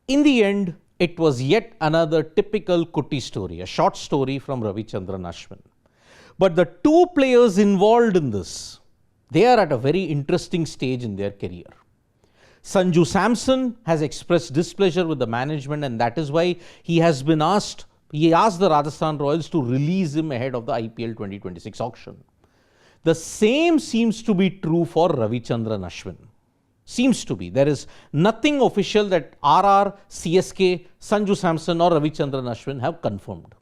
In the end, it was yet another typical Kutti story, a short story from Ravichandran Ashwin. But the two players involved in this, they are at a very interesting stage in their career. Sanju Samson has expressed displeasure with the management, and that is why he asked the Rajasthan Royals to release him ahead of the IPL 2026 auction. The same seems to be true for Ravichandran Ashwin. Seems to be. There is nothing official that RR, CSK, Sanju Samson or Ravichandran Ashwin have confirmed.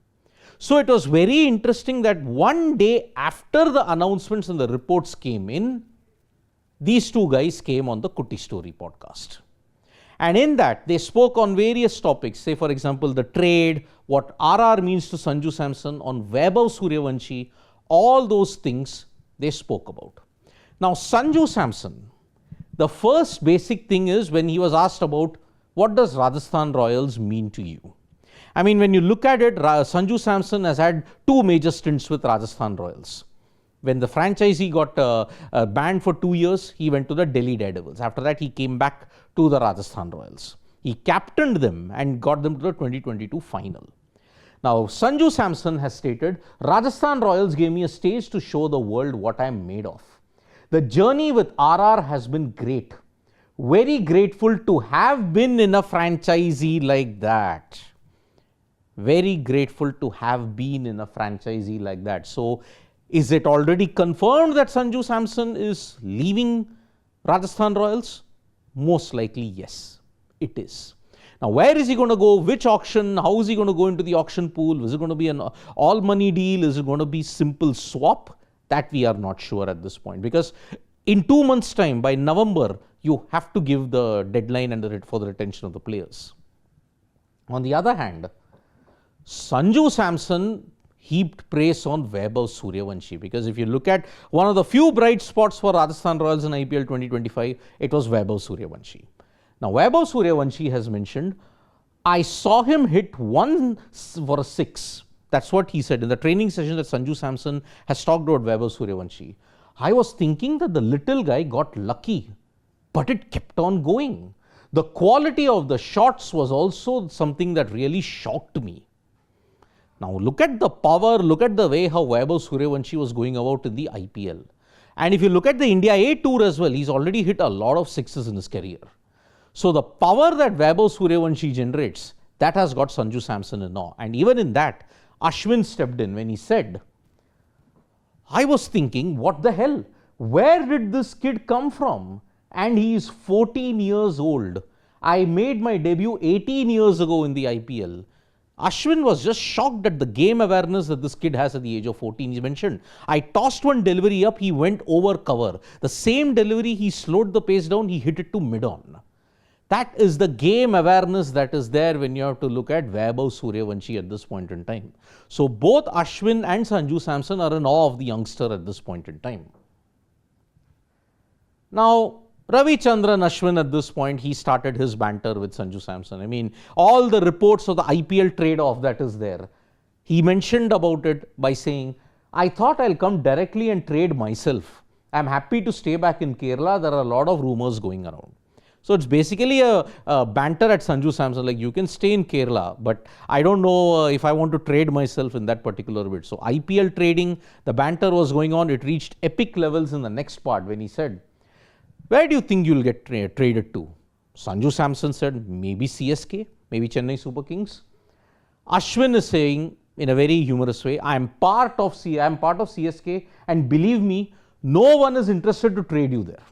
So it was very interesting that one day after the announcements and the reports came in, these two guys came on the Kutti Story podcast. And in that, they spoke on various topics. Say, for example, the trade, what RR means to Sanju Samson, on Vaibhav Suryavanshi, all those things they spoke about. Now, Sanju Samson, the first basic thing is when he was asked about what does Rajasthan Royals mean to you? I mean, when you look at it, Sanju Samson has had two major stints with Rajasthan Royals. When the franchisee got banned for 2 years, he went to the Delhi Daredevils. After that, he came back to the Rajasthan Royals. He captained them and got them to the 2022 final. Now, Sanju Samson has stated, Rajasthan Royals gave me a stage to show the world what I'm made of. The journey with RR has been great. Very grateful to have been in a franchisee like that. Very grateful to have been in a franchisee like that. So, is it already confirmed that Sanju Samson is leaving Rajasthan Royals? Most likely, yes, it is. Now, where is he going to go? Which auction? How is he going to go into the auction pool? Is it going to be an all-money deal? Is it going to be simple swap? That we are not sure at this point. Because in 2 months' time, by November, you have to give the deadline and for the retention of the players. On the other hand, Sanju Samson heaped praise on Vaibhav Suryavanshi, because if you look at one of the few bright spots for Rajasthan Royals in IPL 2025, it was Vaibhav Suryavanshi. Now, Vaibhav Suryavanshi has mentioned, I saw him hit one for a 6. That's what he said in the training session that Sanju Samson has talked about Vaibhav Suryavanshi. I was thinking that the little guy got lucky, but it kept on going. The quality of the shots was also something that really shocked me. Now, look at the power, look at the way how Vaibhav Suryavanshi was going about in the IPL. And if you look at the India A tour as well, he's already hit a lot of 6s in his career. So, the power that Vaibhav Suryavanshi generates, that has got Sanju Samson in awe. And even in that, Ashwin stepped in when he said, I was thinking, what the hell? Where did this kid come from? And he is 14 years old. I made my debut 18 years ago in the IPL. Ashwin was just shocked at the game awareness that this kid has at the age of 14. He mentioned, I tossed one delivery up, he went over cover. The same delivery, he slowed the pace down, he hit it to mid-on. That is the game awareness that is there when you have to look at Vaibhav Suryavanshi at this point in time. So, both Ashwin and Sanju Samson are in awe of the youngster at this point in time. Now, Ravichandran Ashwin at this point, he started his banter with Sanju Samson. I mean, all the reports of the IPL trade-off that is there, he mentioned about it by saying, I thought I'll come directly and trade myself. I'm happy to stay back in Kerala. There are a lot of rumors going around. So, it's basically a banter at Sanju Samson, like you can stay in Kerala, but I don't know if I want to trade myself in that particular bit. So, IPL trading, the banter was going on. It reached epic levels in the next part when he said, where do you think you'll get traded to? Sanju Samson said, maybe CSK, maybe Chennai Super Kings. Ashwin is saying in a very humorous way, I am part of CSK, and believe me, no one is interested to trade you there.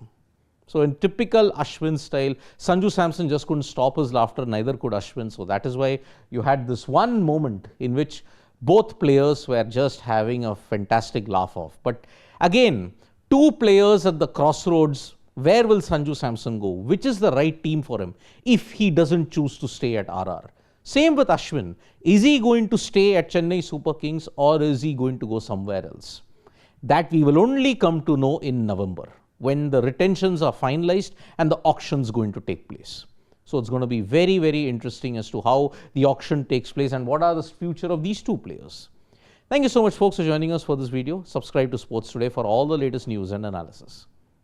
So, in typical Ashwin style, Sanju Samson just couldn't stop his laughter, neither could Ashwin. So, that is why you had this one moment in which both players were just having a fantastic laugh off. But again, two players at the crossroads. Where will Sanju Samson go? Which is the right team for him if he doesn't choose to stay at RR? Same with Ashwin. Is he going to stay at Chennai Super Kings or is he going to go somewhere else? That we will only come to know in November when the retentions are finalized and the auction is going to take place. So, it's going to be very, very interesting as to how the auction takes place and what are the future of these two players. Thank you so much, folks, for joining us for this video. Subscribe to Sports Today for all the latest news and analysis.